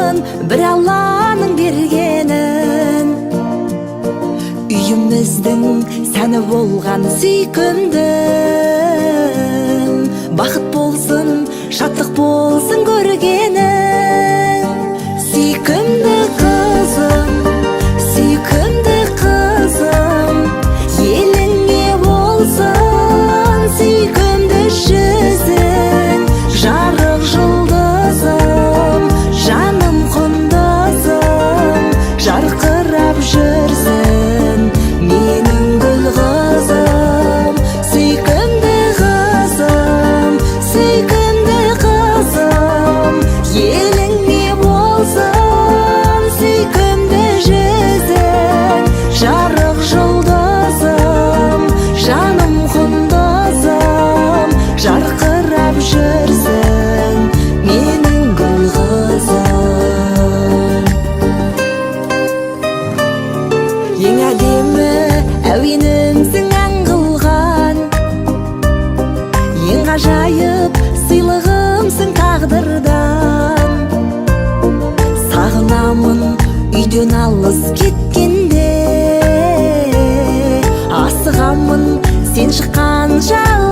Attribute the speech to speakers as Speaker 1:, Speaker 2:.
Speaker 1: барын бір Алланың бергенін. Үйіміздің сәні болған сүйкімдім, бақыт болсын, шаттық болсын көргенің. Сүйкімді қызым, еліңе болсын сүйкімді жүзің. Жарық жұлдызым, жаным құндызым, жарқырап жүрсін менің гүл қызым. Сүйкімді қызым, еліңе болсын сүйкімді жүзің. Жарық жұлдызым, жаным құндызым, жарқырап жүрсің менің гүл қызым. Ең әдемі әуенімсің ән қылған, ең ғажайып сыйлығымсың тағдырдан. Сағынамын үйден алыс кеткенде, асығамын сен шыққан жал